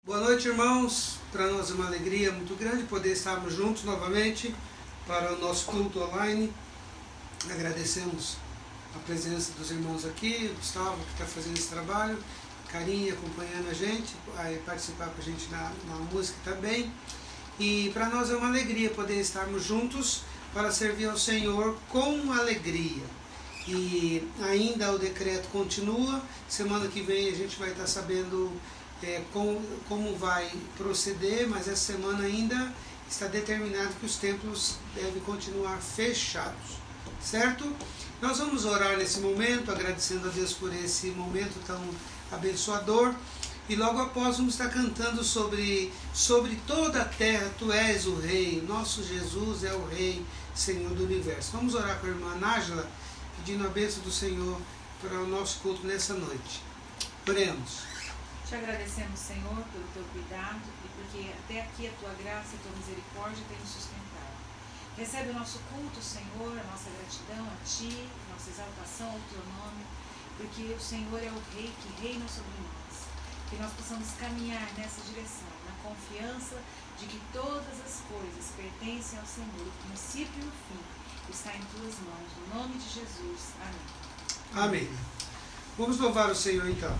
Boa noite, irmãos. Para nós é uma alegria muito grande poder estarmos juntos novamente para o nosso culto online. Agradecemos a presença dos irmãos aqui, o Gustavo que está fazendo esse trabalho, Carinha acompanhando a gente, vai participar com a gente na música também. E para nós é uma alegria poder estarmos juntos para servir ao Senhor com alegria. E ainda o decreto continua, semana que vem a gente vai estar sabendo como vai proceder, mas essa semana ainda está determinado que os templos devem continuar fechados, certo? Nós vamos orar nesse momento, agradecendo a Deus por esse momento tão abençoador, e logo após vamos estar cantando sobre toda a terra, Tu és o Rei, o nosso Jesus é o Rei, Senhor do Universo. Vamos orar com a irmã Nájila, pedindo a bênção do Senhor para o nosso culto nessa noite. Oremos. Te agradecemos, Senhor, pelo Teu cuidado e porque até aqui a Tua graça e a Tua misericórdia têm nos sustentado. Recebe o nosso culto, Senhor, a nossa gratidão a Ti, a nossa exaltação ao Teu nome, porque o Senhor é o Rei que reina sobre nós. Que nós possamos caminhar nessa direção, na confiança de que todas as coisas pertencem ao Senhor, o princípio e o fim está em Tuas mãos. No nome de Jesus. Amém. Amém. Vamos louvar o Senhor então.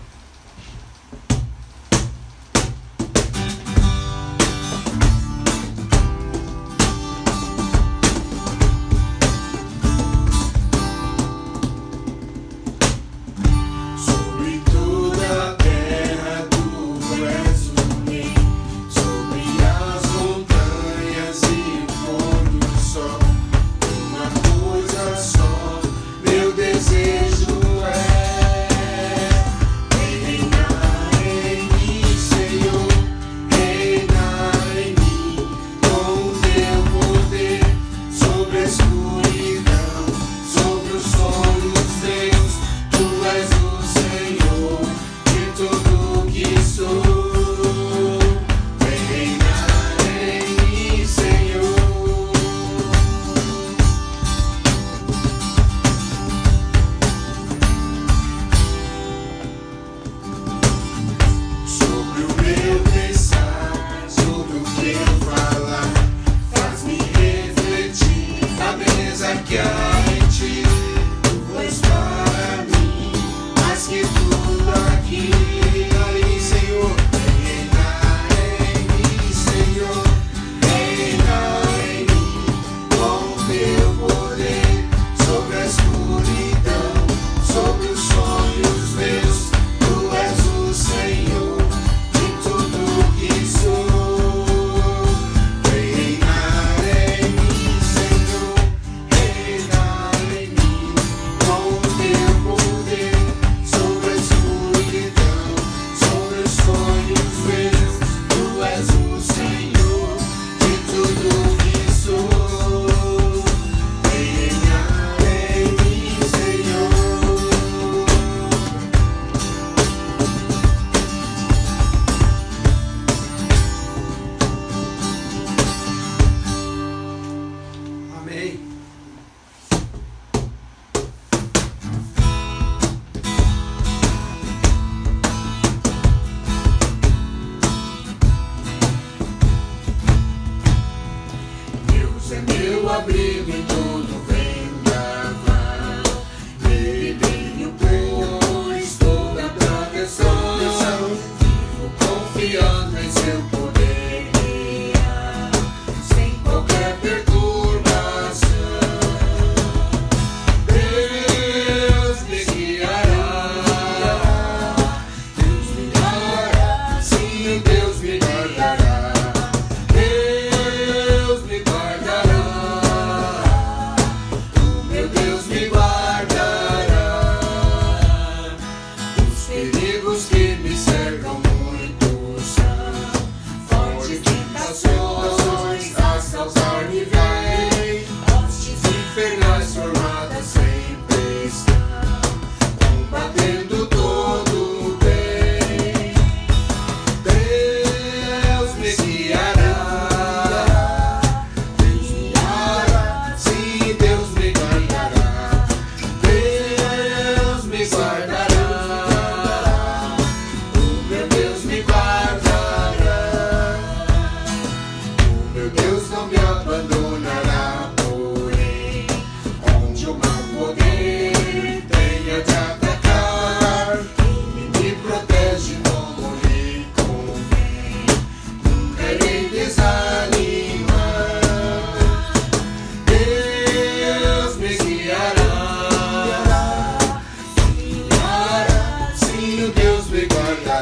Deus me guardará.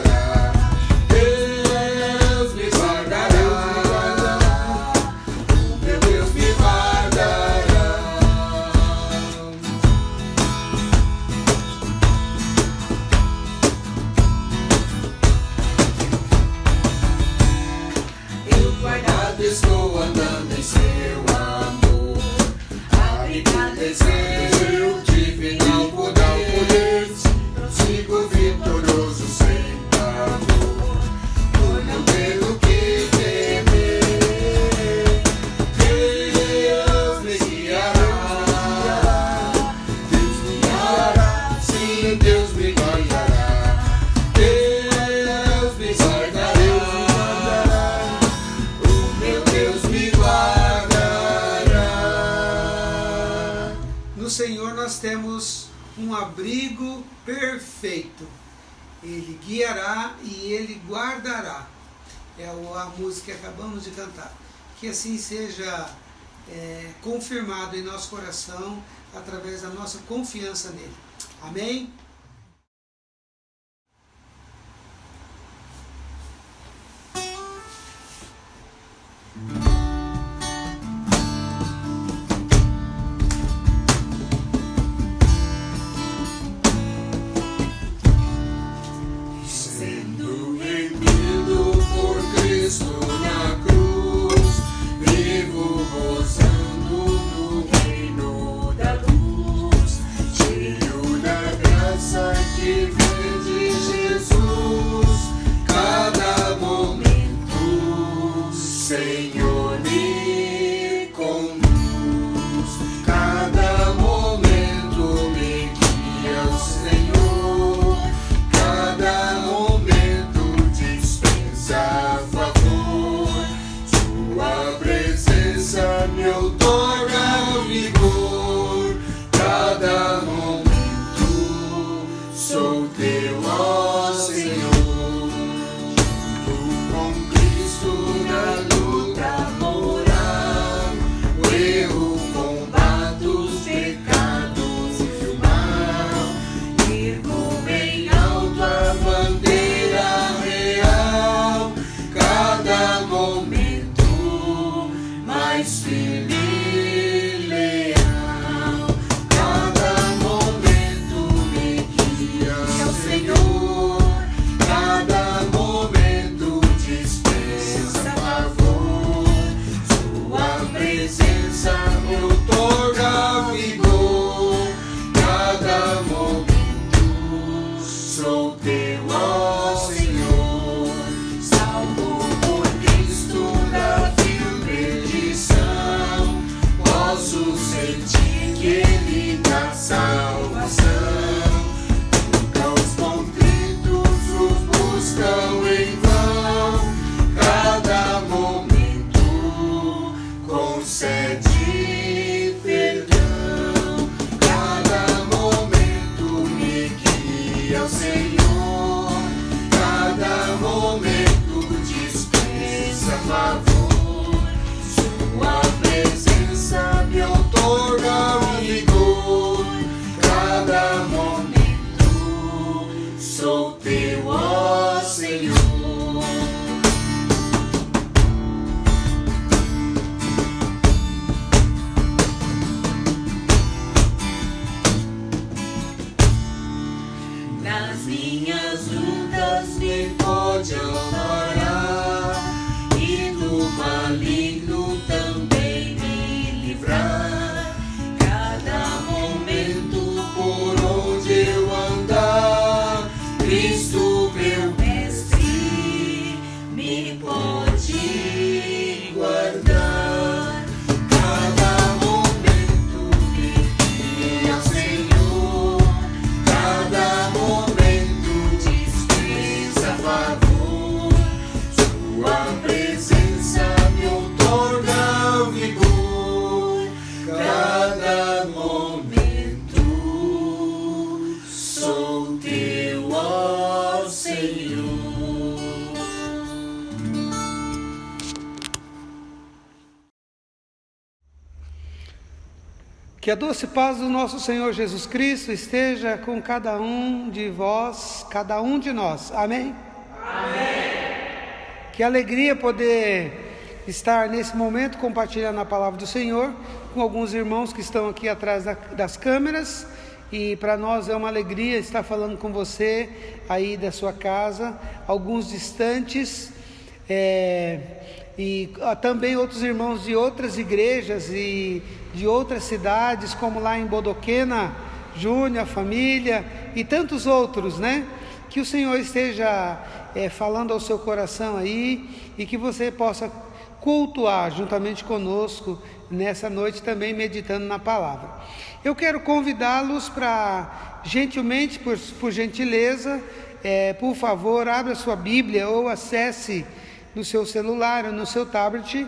guardará. Deus me guardará. Meu Deus me guardará. Eu guardado estou andando em seu amor, abrigado em seu divino poder, sigo vitorioso sem pavor, por não ter o que temer. Deus me guiará, Deus me guiará, sim, Deus me guardará. Deus me guardará, o meu Deus me guardará. No Senhor nós temos um abrigo perfeito. Ele guiará e Ele guardará. É a música que acabamos de cantar. Que assim seja confirmado em nosso coração através da nossa confiança nele. Amém? Sendo remido por Cristo na cruz, vivo gozando no reino da luz, cheio da graça que vem de Jesus. Cada momento, Senhor, me conduz. Cada momento me guia, Senhor. Cada momento dispensa favor. Sua presença me outorga vigor. Cada momento sou teu, ó Senhor. Junto com Cristo na luta moral, o erro combate os pecados e o mal. Ergo bem alto a bandeira real. Cada momento mais firme e leal. Cada momento me guia, Senhor. Cada momento dispensa favor. Sua presença me outorga vigor. Cada momento sou teu, ó Senhor. Salvo por Cristo da vil perdição, posso sentir que Ele dá salvação. Nunca os contritos os buscam em vão. Cada momento concede perdão. Cada momento me guia, Senhor. Cada momento dispensa favor. Sua presença me outorga vigor. Cada momento sou teu, ó Senhor. Nas minhas lutas me pode amparar, e do maligno também me livrar. Cada momento por onde eu andar, Cristo meu mestre me pode guardar. Cada momento me guia, Senhor. Cada momento dispensa favor. Sua presença me outorga vigor. Cada momento sou teu, ó Senhor. Que a doce paz do nosso Senhor Jesus Cristo esteja com cada um de vós, cada um de nós. Amém? Que alegria poder estar nesse momento compartilhando a palavra do Senhor com alguns irmãos que estão aqui atrás das câmeras. E para nós é uma alegria estar falando com você aí da sua casa, alguns distantes, e também outros irmãos de outras igrejas e de outras cidades, como lá em Bodoquena, Júnior, a família e tantos outros, né? Que o Senhor esteja falando ao seu coração aí e que você possa cultuar juntamente conosco nessa noite também meditando na palavra. Eu quero convidá-los para, gentilmente, por gentileza, por favor, abra sua Bíblia ou acesse no seu celular ou no seu tablet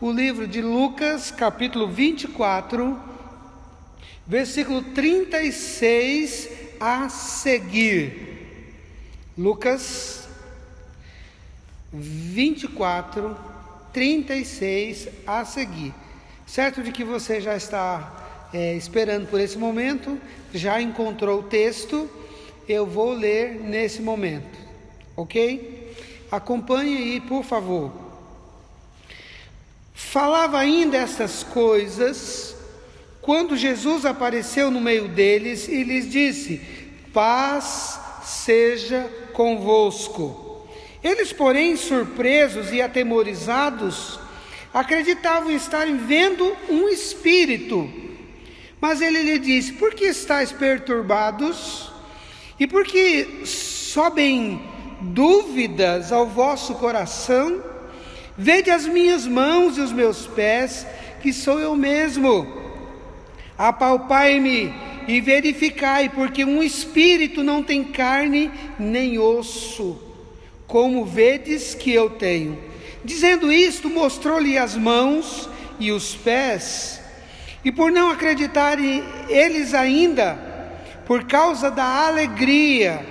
o livro de Lucas, capítulo 24, versículo 36 a seguir. Lucas 24, 36 a seguir. Certo de que você já está esperando por esse momento, já encontrou o texto, eu vou ler nesse momento, ok? Acompanhe aí, por favor. Falava ainda estas coisas, quando Jesus apareceu no meio deles e lhes disse: paz seja convosco. Eles, porém, surpresos e atemorizados, acreditavam estarem vendo um espírito. Mas ele lhe disse: por que estáis perturbados? E por que sobem dúvidas ao vosso coração? Vede as minhas mãos e os meus pés, que sou eu mesmo. Apalpai-me e verificai, porque um espírito não tem carne nem osso, como vedes que eu tenho. Dizendo isto, mostrou-lhe as mãos e os pés. E por não acreditarem eles ainda, por causa da alegria,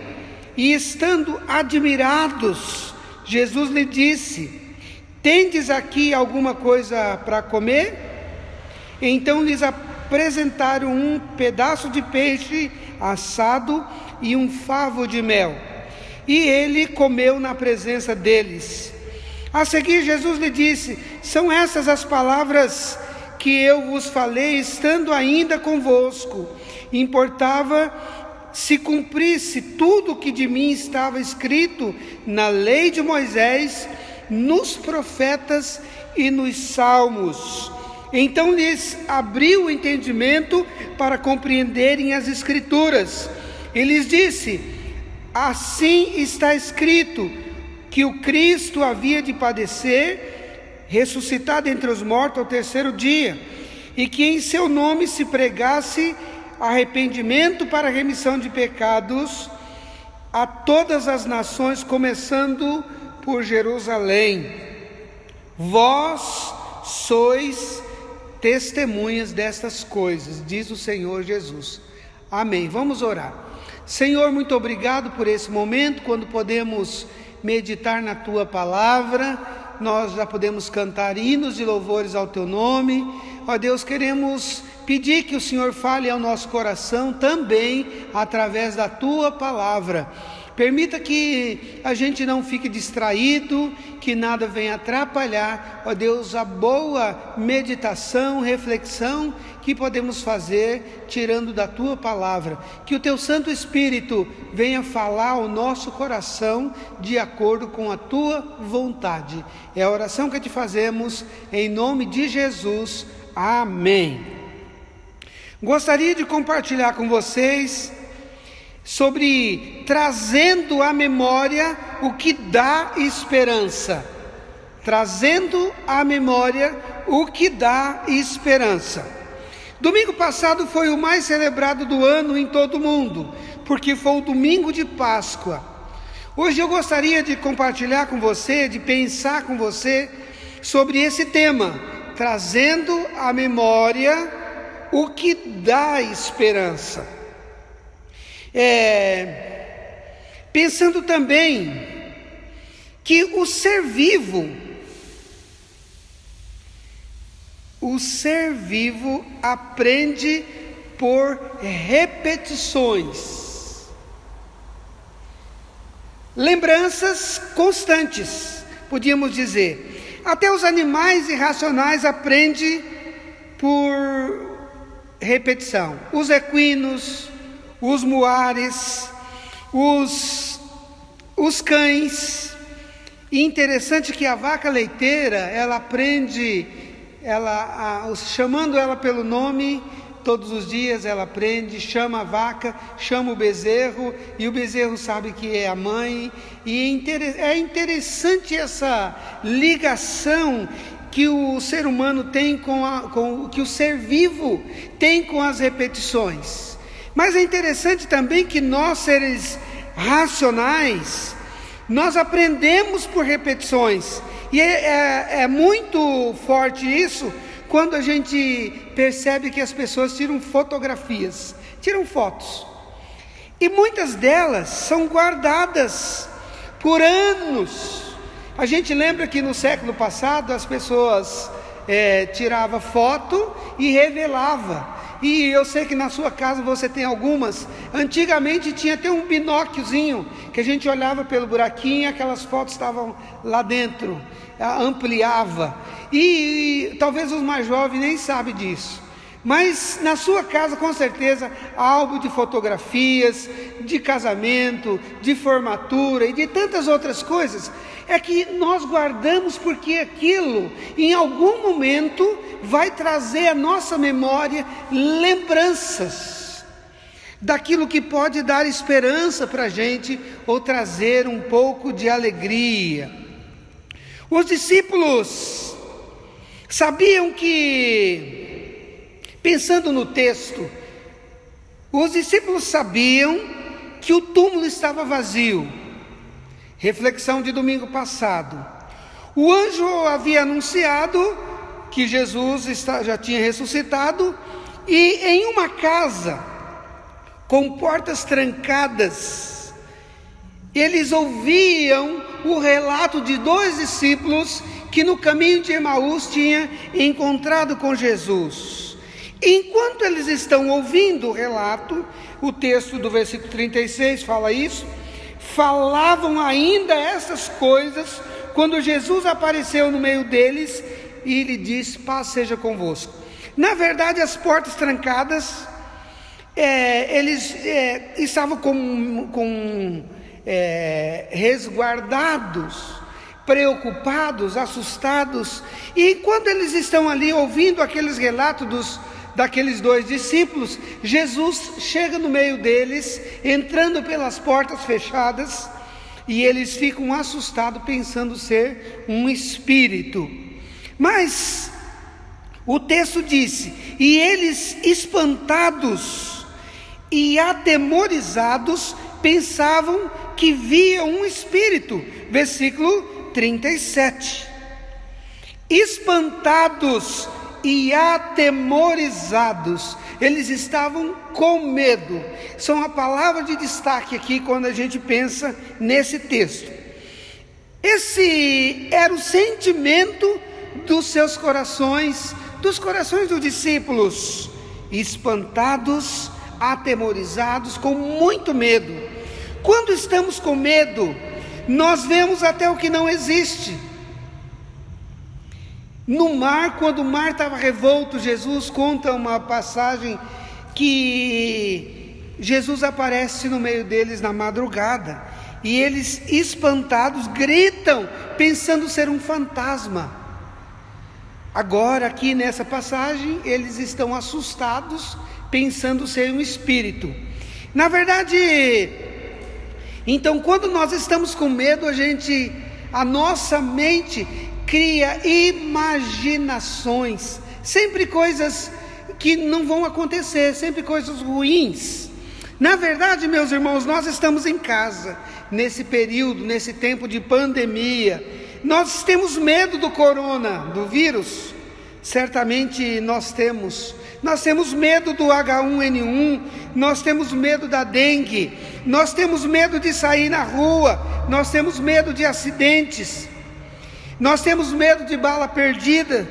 e estando admirados, Jesus lhe disse: tendes aqui alguma coisa para comer? Então lhes apresentaram um pedaço de peixe assado e um favo de mel, e ele comeu na presença deles. A seguir Jesus lhe disse: são essas as palavras que eu vos falei, estando ainda convosco. Importava se cumprisse tudo o que de mim estava escrito na lei de Moisés, nos profetas e nos salmos. Então lhes abriu o entendimento para compreenderem as escrituras. E lhes disse: assim está escrito, que o Cristo havia de padecer, ressuscitar dentre os mortos ao terceiro dia, e que em seu nome se pregasse arrependimento para a remissão de pecados a todas as nações, começando por Jerusalém. Vós sois testemunhas destas coisas, diz o Senhor Jesus. Amém. Vamos orar. Senhor, muito obrigado por esse momento, quando podemos meditar na Tua palavra. Nós já podemos cantar hinos e louvores ao Teu nome. Ó Deus, queremos pedir que o Senhor fale ao nosso coração também através da Tua palavra. Permita que a gente não fique distraído, que nada venha atrapalhar, ó Deus, a boa meditação, reflexão que podemos fazer tirando da Tua palavra. Que o Teu Santo Espírito venha falar ao nosso coração de acordo com a Tua vontade. É a oração que te fazemos em nome de Jesus. Amém. Gostaria de compartilhar com vocês sobre trazendo à memória o que dá esperança. Trazendo à memória o que dá esperança. Domingo passado foi o mais celebrado do ano em todo o mundo, porque foi o domingo de Páscoa. Hoje eu gostaria de compartilhar com você, de pensar com você sobre esse tema, trazendo à memória o que dá esperança. Pensando também que o ser vivo aprende por repetições. lembranças constantes, podíamos dizer. Até os animais irracionais aprendem por repetição. Os equinos, os muares, os cães. E interessante que a vaca leiteira, ela aprende, chamando ela pelo nome, todos os dias ela aprende, chama a vaca, chama o bezerro, e o bezerro sabe que é a mãe. E é interessante essa ligação que o ser humano tem que o ser vivo tem com as repetições. Mas é interessante também que nós, seres racionais, nós aprendemos por repetições. E é muito forte isso quando a gente percebe que as pessoas tiram fotografias, tiram fotos. E muitas delas são guardadas por anos. A gente lembra que no século passado as pessoas tiravam foto e revelavam. E eu sei que na sua casa você tem algumas. Antigamente tinha até um binóquiozinho que a gente olhava pelo buraquinho e aquelas fotos estavam lá dentro, ampliava. E talvez os mais jovens nem sabem disso. Mas na sua casa, com certeza, álbum de fotografias, de casamento, de formatura e de tantas outras coisas, é que nós guardamos porque aquilo, em algum momento, vai trazer à nossa memória lembranças daquilo que pode dar esperança para a gente ou trazer um pouco de alegria. Os discípulos sabiam que, pensando no texto, os discípulos sabiam que o túmulo estava vazio. Reflexão de domingo passado. O anjo havia anunciado que Jesus já tinha ressuscitado, e em uma casa com portas trancadas, eles ouviam o relato de 2 discípulos que no caminho de Emaús tinham encontrado com Jesus. Enquanto eles estão ouvindo o relato, o texto do versículo 36 fala isso, falavam ainda essas coisas quando Jesus apareceu no meio deles e lhe disse: paz seja convosco. Na verdade, as portas trancadas, eles estavam resguardados, preocupados, assustados. E quando eles estão ali ouvindo aqueles relatos daqueles 2 discípulos, Jesus chega no meio deles, entrando pelas portas fechadas, e eles ficam assustados, pensando ser um espírito. Mas o texto disse: e eles, espantados e atemorizados, pensavam que viam um espírito. Versículo 37. Espantados e atemorizados, eles estavam com medo. São a palavra de destaque aqui quando a gente pensa nesse texto. Esse era o sentimento dos seus corações, dos corações dos discípulos, espantados, atemorizados, com muito medo. Quando estamos com medo, nós vemos até o que não existe. No mar, quando o mar estava revolto, Jesus conta uma passagem que Jesus aparece no meio deles na madrugada, e eles, espantados, gritam, pensando ser um fantasma. Agora, aqui nessa passagem, eles estão assustados, pensando ser um espírito. Na verdade, então, quando nós estamos com medo, a nossa mente cria imaginações, sempre coisas que não vão acontecer, sempre coisas ruins. Na verdade, meus irmãos, nós estamos em casa, nesse período, nesse tempo de pandemia. Nós temos medo do do vírus, certamente nós temos medo do H1N1, nós temos medo da dengue, nós temos medo de sair na rua, nós temos medo de acidentes, nós temos medo de bala perdida,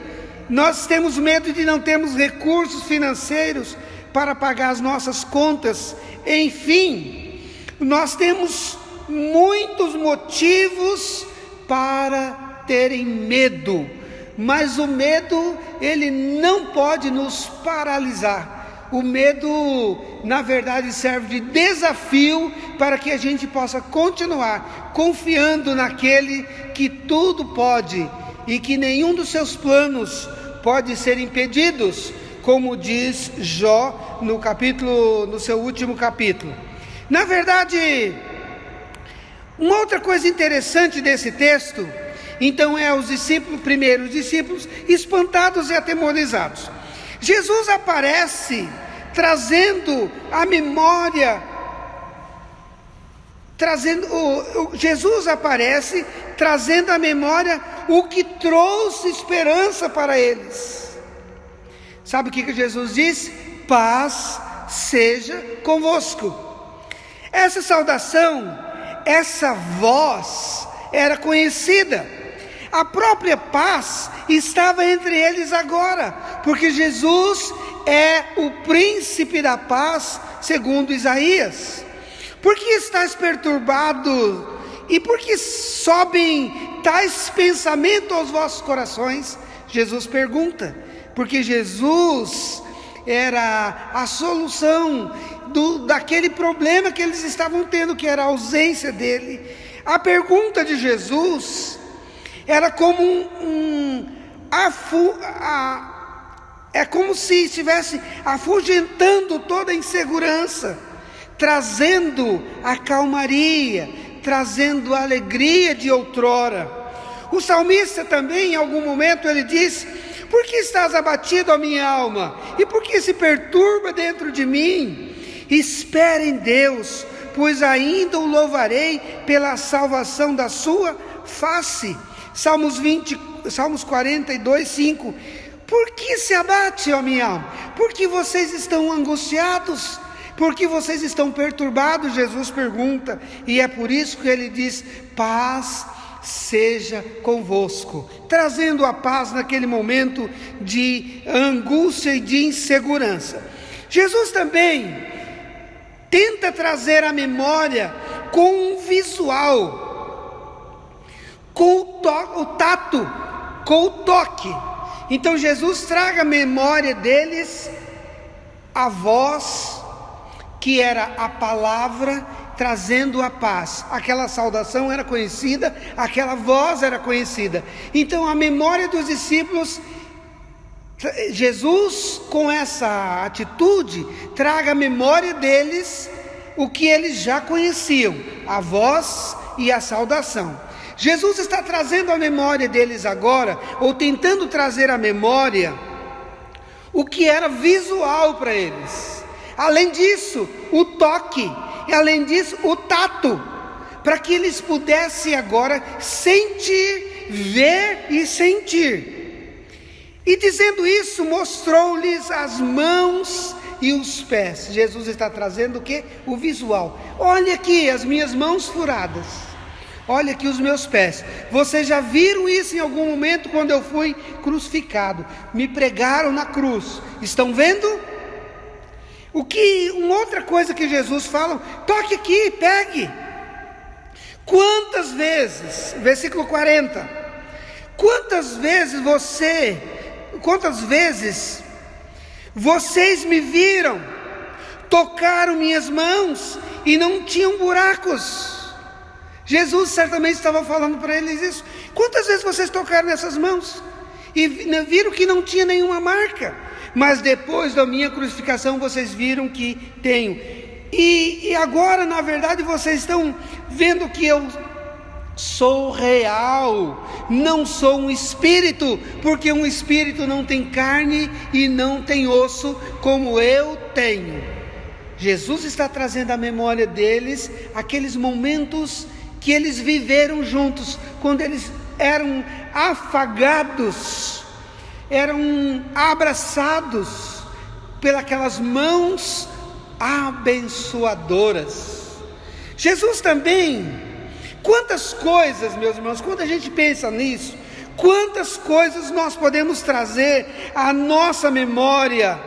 nós temos medo de não termos recursos financeiros para pagar as nossas contas. Enfim, nós temos muitos motivos para terem medo, mas o medo, ele não pode nos paralisar. O medo, na verdade, serve de desafio para que a gente possa continuar confiando naquele que tudo pode e que nenhum dos seus planos pode ser impedidos, como diz Jó no seu último capítulo. Na verdade, uma outra coisa interessante desse texto, então, é os primeiros discípulos espantados e atemorizados. Jesus aparece trazendo a memória, Jesus aparece trazendo à memória o que trouxe esperança para eles. Sabe o que Jesus disse? Paz seja convosco. Essa saudação, essa voz era conhecida. A própria paz estava entre eles agora, porque Jesus é o príncipe da paz, segundo Isaías. Por que estás perturbado? E por que sobem tais pensamentos aos vossos corações? Jesus pergunta. Porque Jesus era a solução daquele problema que eles estavam tendo, que era a ausência dele. A pergunta de Jesus era como é como se estivesse afugentando toda a insegurança, trazendo a calmaria, trazendo a alegria de outrora. O salmista também, em algum momento, ele diz: por que estás abatido, ó minha alma? E por que se perturba dentro de mim? Espere em Deus, pois ainda o louvarei pela salvação da sua face. Salmos 42, 5. Por que se abate, ó minha alma? Porque vocês estão angustiados? Porque vocês estão perturbados? Jesus pergunta. E é por isso que ele diz: paz seja convosco, trazendo a paz naquele momento de angústia e de insegurança. Jesus também tenta trazer a memória com um visual, com o tato, com o toque. Então Jesus traga a memória deles a voz, que era a palavra, trazendo a paz. Aquela saudação era conhecida, aquela voz era conhecida. Então a memória dos discípulos, Jesus, com essa atitude, traga a memória deles o que eles já conheciam, a voz e a saudação. Jesus está trazendo a memória deles agora, ou tentando trazer a memória, o que era visual para eles. Além disso, o toque, e além disso, o tato, para que eles pudessem agora sentir, ver e sentir. E dizendo isso, mostrou-lhes as mãos e os pés. Jesus está trazendo o que? O visual. Olha aqui as minhas mãos furadas. Olha aqui os meus pés. Vocês já viram isso em algum momento quando eu fui crucificado? Me pregaram na cruz. Estão vendo? Uma outra coisa que Jesus fala: toque aqui, pegue. Quantas vezes, versículo 40, quantas vezes vocês me viram, tocaram minhas mãos e não tinham buracos? Jesus certamente estava falando para eles isso. Quantas vezes vocês tocaram nessas mãos e viram que não tinha nenhuma marca? Mas depois da minha crucificação vocês viram que tenho. E agora, na verdade, vocês estão vendo que eu sou real, não sou um espírito, porque um espírito não tem carne e não tem osso como eu tenho. Jesus está trazendo à memória deles aqueles momentos que eles viveram juntos, quando eles eram afagados, eram abraçados pelas mãos abençoadoras. Jesus também, quantas coisas, meus irmãos, quando a gente pensa nisso, quantas coisas nós podemos trazer à nossa memória,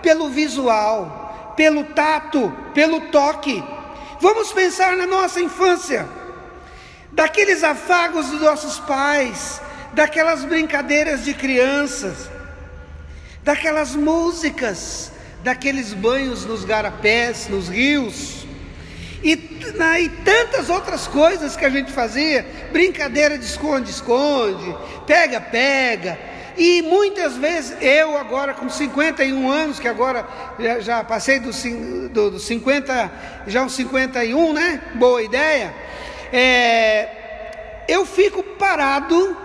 pelo visual, pelo tato, pelo toque. Vamos pensar na nossa infância, daqueles afagos dos nossos pais, daquelas brincadeiras de crianças, daquelas músicas, daqueles banhos nos garapés, nos rios, e tantas outras coisas que a gente fazia, brincadeira de esconde-esconde, pega-pega, e muitas vezes, eu agora com 51 anos, que agora já passei dos 50, já uns 51, né, boa ideia, eu fico parado,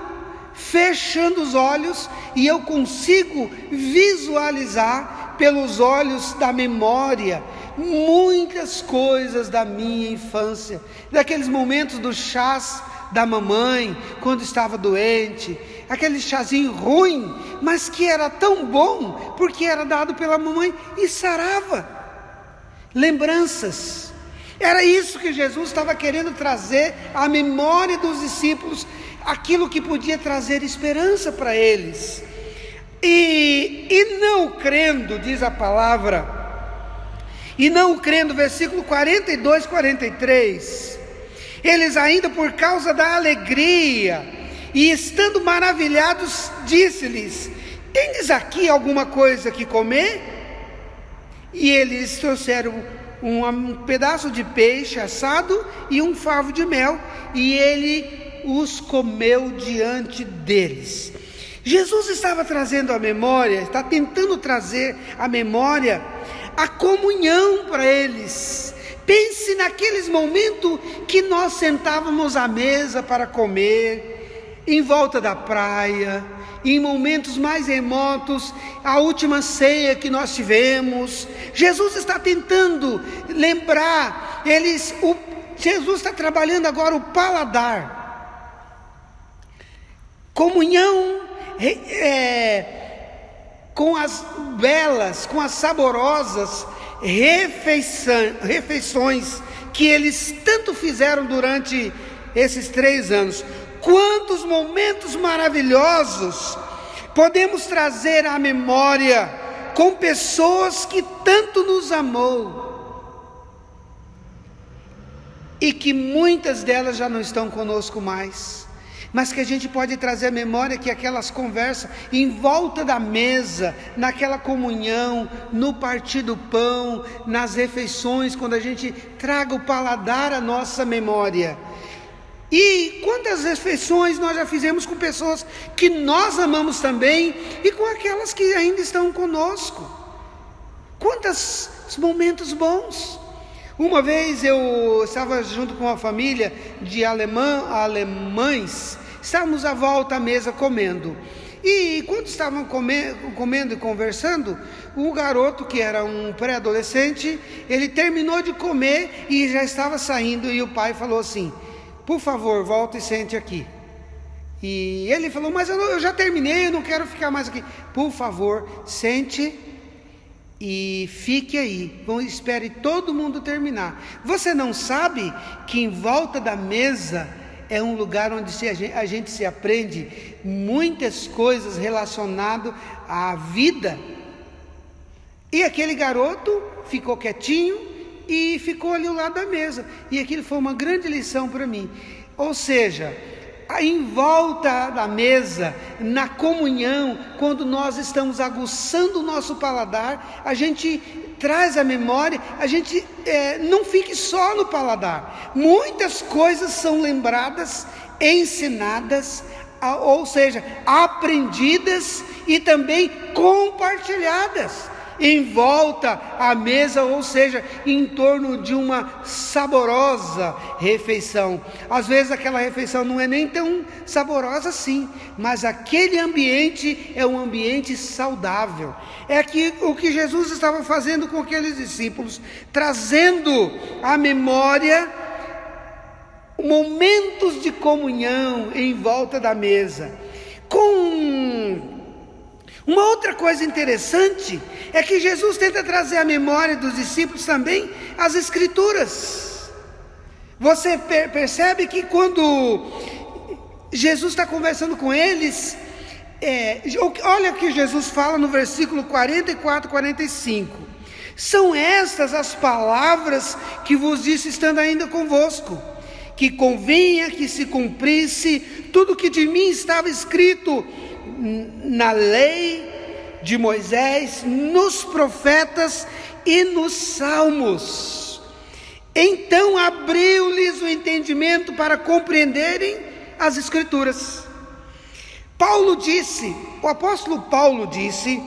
fechando os olhos, e eu consigo visualizar pelos olhos da memória muitas coisas da minha infância, daqueles momentos dos chás da mamãe quando estava doente, aquele chazinho ruim, mas que era tão bom porque era dado pela mamãe e sarava. Lembranças. Era isso que Jesus estava querendo trazer à memória dos discípulos, aquilo que podia trazer esperança para eles. E não crendo, diz a palavra, e não crendo, versículo 42, 43, eles ainda por causa da alegria, e estando maravilhados, disse-lhes: tendes aqui alguma coisa que comer? E eles trouxeram um pedaço de peixe assado e um favo de mel, e ele os comeu diante deles. Jesus estava trazendo à memória, está tentando trazer à memória a comunhão para eles. Pense naqueles momentos que nós sentávamos à mesa para comer, em volta da praia, em momentos mais remotos, a última ceia que nós tivemos. Jesus está tentando lembrar, Jesus está trabalhando agora o paladar, comunhão com as belas, com as saborosas refeições que eles tanto fizeram durante esses 3 anos. Quantos momentos maravilhosos podemos trazer à memória com pessoas que tanto nos amou e que muitas delas já não estão conosco mais, mas que a gente pode trazer à memória que aquelas conversas em volta da mesa, naquela comunhão, no partir do pão, nas refeições, quando a gente traga o paladar à nossa memória. E quantas refeições nós já fizemos com pessoas que nós amamos também, e com aquelas que ainda estão conosco. Quantos momentos bons. Uma vez eu estava junto com uma família de alemães, estávamos à volta à mesa comendo, e quando estavam comendo e conversando, o garoto, que era um pré-adolescente, ele terminou de comer e já estava saindo, e o pai falou assim: por favor, volta e sente aqui. E ele falou: mas eu já terminei, eu não quero ficar mais aqui. Por favor, sente e fique aí, espere todo mundo terminar. Você não sabe que em volta da mesa é um lugar onde a gente se aprende muitas coisas relacionadas à vida? E aquele garoto ficou quietinho e ficou ali ao lado da mesa, e aquilo foi uma grande lição para mim. Ou seja, em volta da mesa, na comunhão, quando nós estamos aguçando o nosso paladar, a gente traz a memória, a gente não fique só no paladar. Muitas coisas são lembradas, ensinadas, ou seja, aprendidas e também compartilhadas em volta à mesa, ou seja, em torno de uma saborosa refeição. Às vezes aquela refeição não é nem tão saborosa assim, mas aquele ambiente é um ambiente saudável. É o que Jesus estava fazendo com aqueles discípulos, trazendo à memória momentos de comunhão em volta da mesa. Uma outra coisa interessante é que Jesus tenta trazer à memória dos discípulos também as Escrituras. Você percebe que quando Jesus está conversando com eles, olha o que Jesus fala no versículo 44, 45. São estas as palavras que vos disse estando ainda convosco, que convinha que se cumprisse tudo que de mim estava escrito na lei de Moisés, nos profetas e nos salmos. Então abriu-lhes o entendimento para compreenderem as Escrituras. O apóstolo Paulo disse: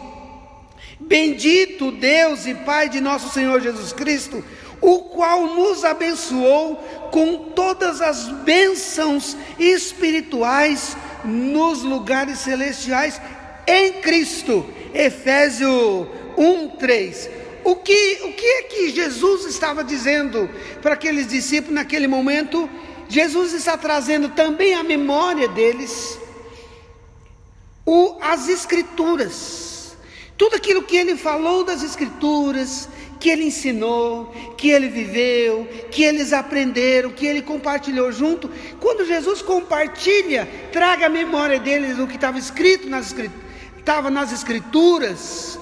bendito Deus e Pai de nosso Senhor Jesus Cristo, o qual nos abençoou com todas as bênçãos espirituais nos lugares celestiais em Cristo. Efésios 1:3. O que é que Jesus estava dizendo para aqueles discípulos naquele momento? Jesus está trazendo também à memória deles as Escrituras, tudo aquilo que ele falou das Escrituras, que ele ensinou, que ele viveu, que eles aprenderam, que ele compartilhou junto. Quando Jesus compartilha, traga à memória deles o que estava escrito estava nas Escrituras,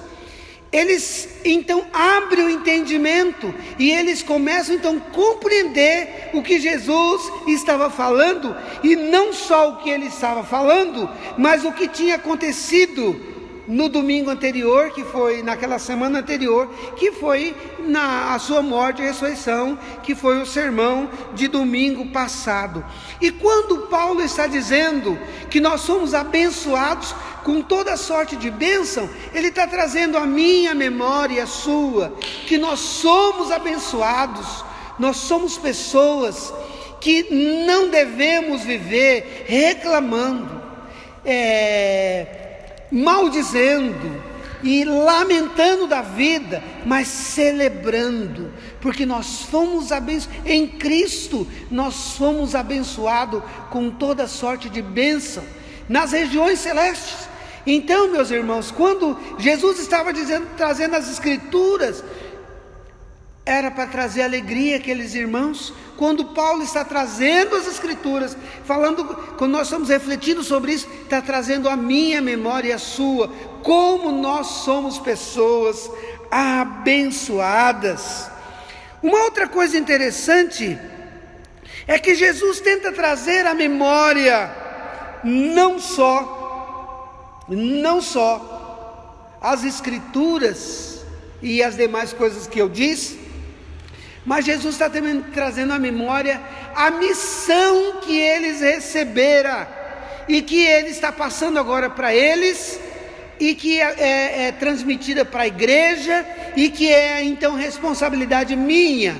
eles então abrem o entendimento e eles começam então a compreender o que Jesus estava falando, e não só o que ele estava falando, mas o que tinha acontecido no domingo anterior, que foi naquela semana anterior, que foi a sua morte e ressurreição, que foi o sermão de domingo passado. E quando Paulo está dizendo que nós somos abençoados com toda sorte de bênção, ele está trazendo a minha memória e a sua, que nós somos abençoados. Nós somos pessoas que não devemos viver reclamando, maldizendo e lamentando da vida, mas celebrando, porque nós fomos abençoados em Cristo. Nós fomos abençoados com toda sorte de bênção nas regiões celestes. Então, meus irmãos, quando Jesus estava trazendo as Escrituras, era para trazer alegria àqueles irmãos. Quando Paulo está trazendo as Escrituras, quando nós estamos refletindo sobre isso, está trazendo a minha memória e a sua, como nós somos pessoas abençoadas. Uma outra coisa interessante é que Jesus tenta trazer à memória não só as Escrituras e as demais coisas que eu disse, mas Jesus está também trazendo à memória a missão que eles receberam e que Ele está passando agora para eles, e que é transmitida para a igreja, e que é então responsabilidade minha,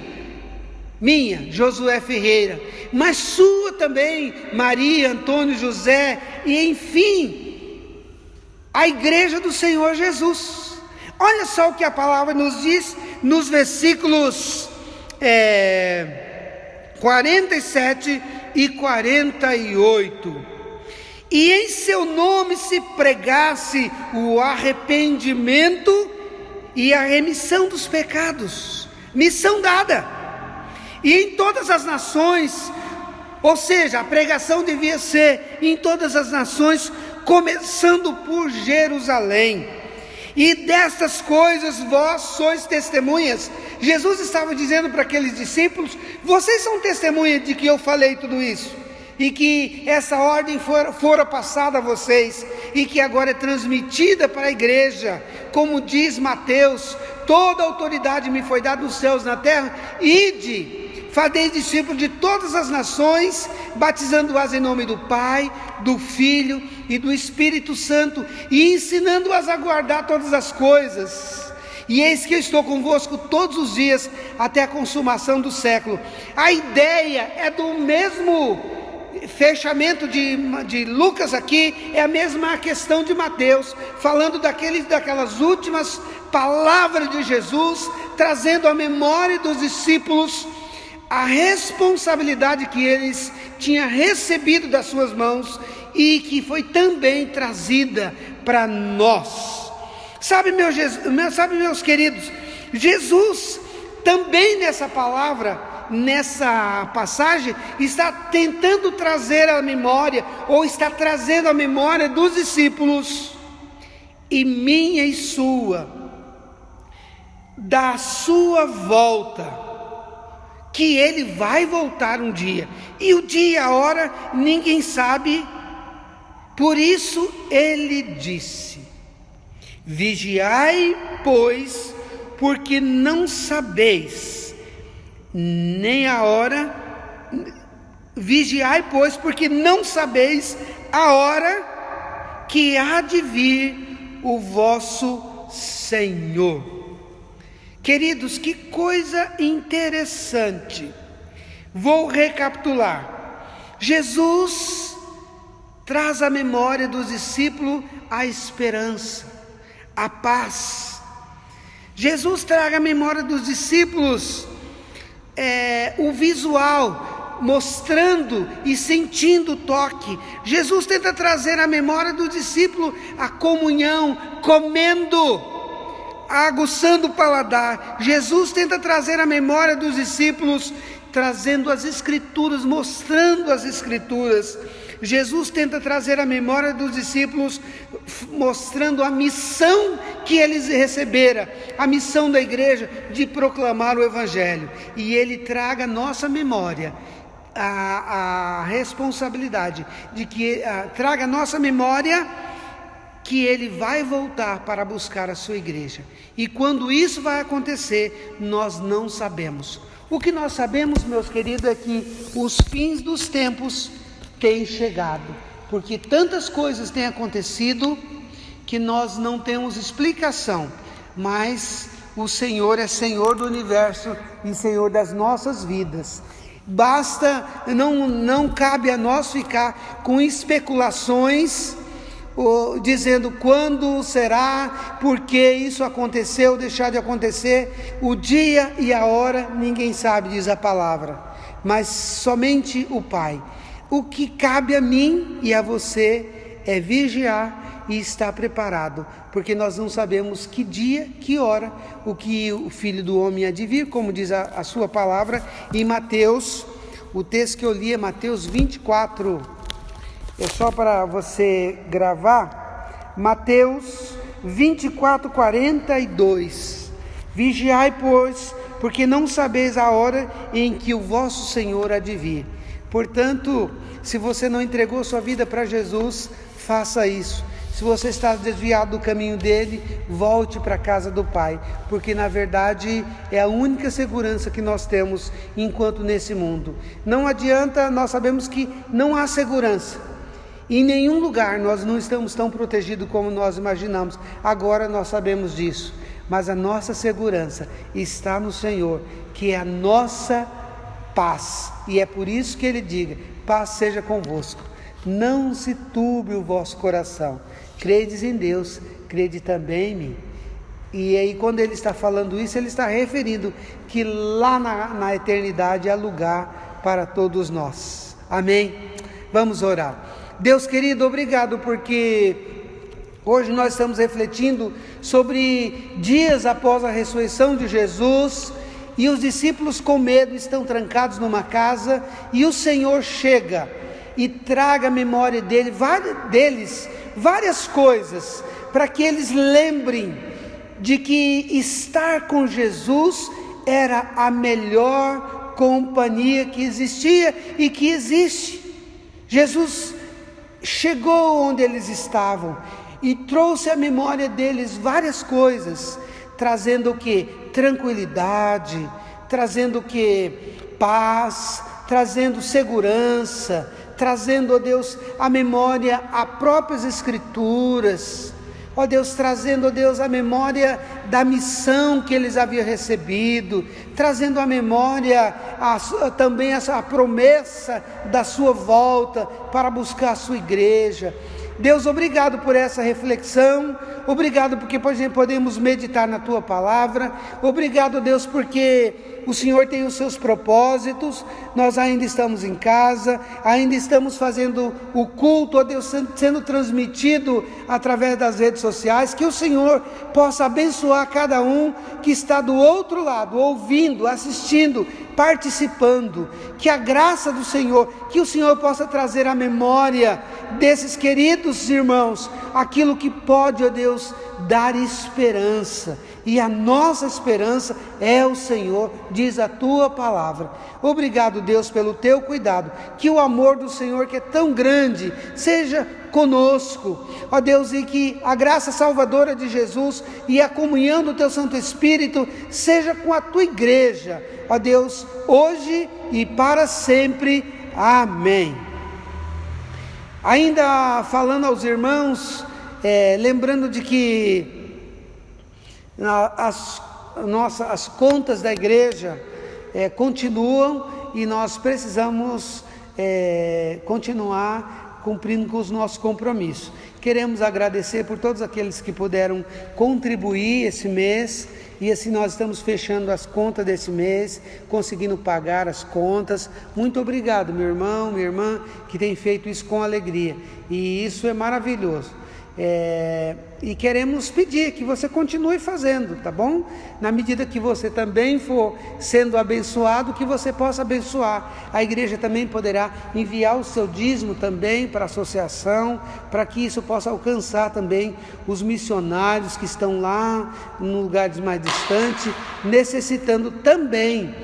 Josué Ferreira, mas sua também, Maria, Antônio, José, e enfim, a igreja do Senhor Jesus. Olha só o que a palavra nos diz nos versículos 47 e 48. E em seu nome se pregasse o arrependimento e a remissão dos pecados, missão dada, e em todas as nações, ou seja, a pregação devia ser em todas as nações, começando por Jerusalém. E destas coisas vós sois testemunhas. Jesus estava dizendo para aqueles discípulos: vocês são testemunhas de que eu falei tudo isso, e que essa ordem fora passada a vocês, e que agora é transmitida para a igreja. Como diz Mateus: toda autoridade me foi dada nos céus e na terra. Ide, fazei discípulos de todas as nações, batizando-as em nome do Pai, do Filho e do Espírito Santo, e ensinando-as a guardar todas as coisas. E eis que eu estou convosco todos os dias, até a consumação do século. A ideia é do mesmo fechamento de Lucas aqui, é a mesma questão de Mateus, falando daquelas últimas palavras de Jesus, trazendo à memória dos discípulos a responsabilidade que eles tinham recebido das suas mãos, e que foi também trazida para nós. Sabe, meus queridos, Jesus também nessa palavra, nessa passagem, está tentando trazer a memória, ou está trazendo a memória dos discípulos, e minha e sua, da sua volta, que ele vai voltar um dia, e o dia e a hora ninguém sabe. Por isso ele disse: vigiai, pois, porque não sabeis nem a hora. Vigiai, pois, porque não sabeis a hora que há de vir o vosso Senhor. Queridos, que coisa interessante. Vou recapitular. Jesus traz à memória dos discípulos a esperança, a paz. Jesus traz à memória dos discípulos o visual, mostrando e sentindo o toque. Jesus tenta trazer à memória do discípulo a comunhão, comendo, aguçando o paladar. Jesus tenta trazer à memória dos discípulos, trazendo as Escrituras, mostrando as Escrituras. Jesus tenta trazer à memória dos discípulos, mostrando a missão que eles receberam, a missão da igreja de proclamar o Evangelho. E ele traga à nossa memória a responsabilidade de que traga à nossa memória que ele vai voltar para buscar a sua igreja. E quando isso vai acontecer, nós não sabemos. O que nós sabemos, meus queridos, é que os fins dos tempos têm chegado, porque tantas coisas têm acontecido que nós não temos explicação, mas o Senhor é Senhor do universo e Senhor das nossas vidas. Basta, não cabe a nós ficar com especulações, dizendo quando será, porque isso aconteceu, deixar de acontecer. O dia e a hora ninguém sabe, diz a palavra, mas somente o Pai. O que cabe a mim e a você é vigiar e estar preparado, porque nós não sabemos que dia, que hora, o que o Filho do Homem há de vir, como diz a sua palavra em Mateus. O texto que eu li é Mateus 24, é só para você gravar, Mateus 24, 42. Vigiai, pois, porque não sabeis a hora em que o vosso Senhor há de vir. Portanto, se você não entregou sua vida para Jesus, faça isso. Se você está desviado do caminho dele, volte para a casa do Pai, porque na verdade é a única segurança que nós temos enquanto nesse mundo. Não adianta, nós sabemos que não há segurança. Em nenhum lugar nós não estamos tão protegidos como nós imaginamos. Agora nós sabemos disso, mas a nossa segurança está no Senhor, que é a nossa paz. E é por isso que ele diga: paz seja convosco. Não se turbe o vosso coração. Credes em Deus, crede também em mim. E aí quando ele está falando isso, ele está referindo que lá na eternidade há lugar para todos nós. Amém? Vamos orar. Deus querido, obrigado porque hoje nós estamos refletindo sobre dias após a ressurreição de Jesus, e os discípulos com medo estão trancados numa casa, e o Senhor chega e traga a memória deles várias coisas, para que eles lembrem de que estar com Jesus era a melhor companhia que existia e que existe. Jesus chegou onde eles estavam e trouxe à memória deles várias coisas, trazendo o que? Tranquilidade, trazendo o que? Paz, trazendo segurança, trazendo, ó Deus, a memória as próprias Escrituras, ó Deus, trazendo, ó Deus, a memória da missão que eles haviam recebido, trazendo a memória também a promessa da sua volta para buscar a sua igreja. Deus, obrigado por essa reflexão, obrigado porque podemos meditar na Tua Palavra, obrigado, Deus, porque o Senhor tem os seus propósitos. Nós ainda estamos em casa, ainda estamos fazendo o culto, ó Deus, sendo transmitido através das redes sociais. Que o Senhor possa abençoar cada um que está do outro lado, ouvindo, assistindo, participando. Que a graça do Senhor, que o Senhor possa trazer à memória desses queridos irmãos aquilo que pode, ó Deus, dar esperança. e a nossa esperança é o Senhor, diz a tua palavra. Obrigado, Deus, pelo teu cuidado, que o amor do Senhor, que é tão grande, seja conosco, ó Deus, e que a graça salvadora de Jesus e a comunhão do teu Santo Espírito seja com a tua igreja, ó Deus, hoje e para sempre. Amém. Ainda falando aos irmãos, lembrando de que as contas da igreja continuam e nós precisamos continuar cumprindo com os nossos compromissos. Queremos agradecer por todos aqueles que puderam contribuir esse mês, e assim nós estamos fechando as contas desse mês, conseguindo pagar as contas. Muito obrigado, meu irmão, minha irmã, que tem feito isso com alegria, e isso é maravilhoso. E queremos pedir que você continue fazendo, tá bom? Na medida que você também for sendo abençoado, que você possa abençoar. A igreja também poderá enviar o seu dízimo também para a associação, para que isso possa alcançar também os missionários que estão lá em lugares mais distantes, necessitando também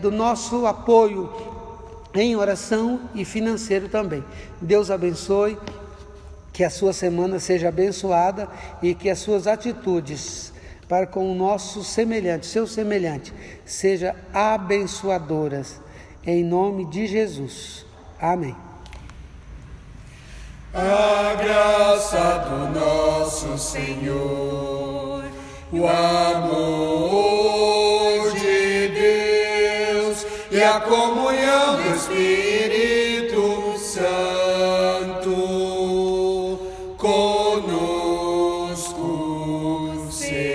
do nosso apoio em oração e financeiro também. Deus abençoe. Que a sua semana seja abençoada e que as suas atitudes para com o nosso semelhante, seu semelhante, sejam abençoadoras. Em nome de Jesus. Amém. A graça do nosso Senhor, o amor de Deus e a comunhão do Espírito Santo conosco seja.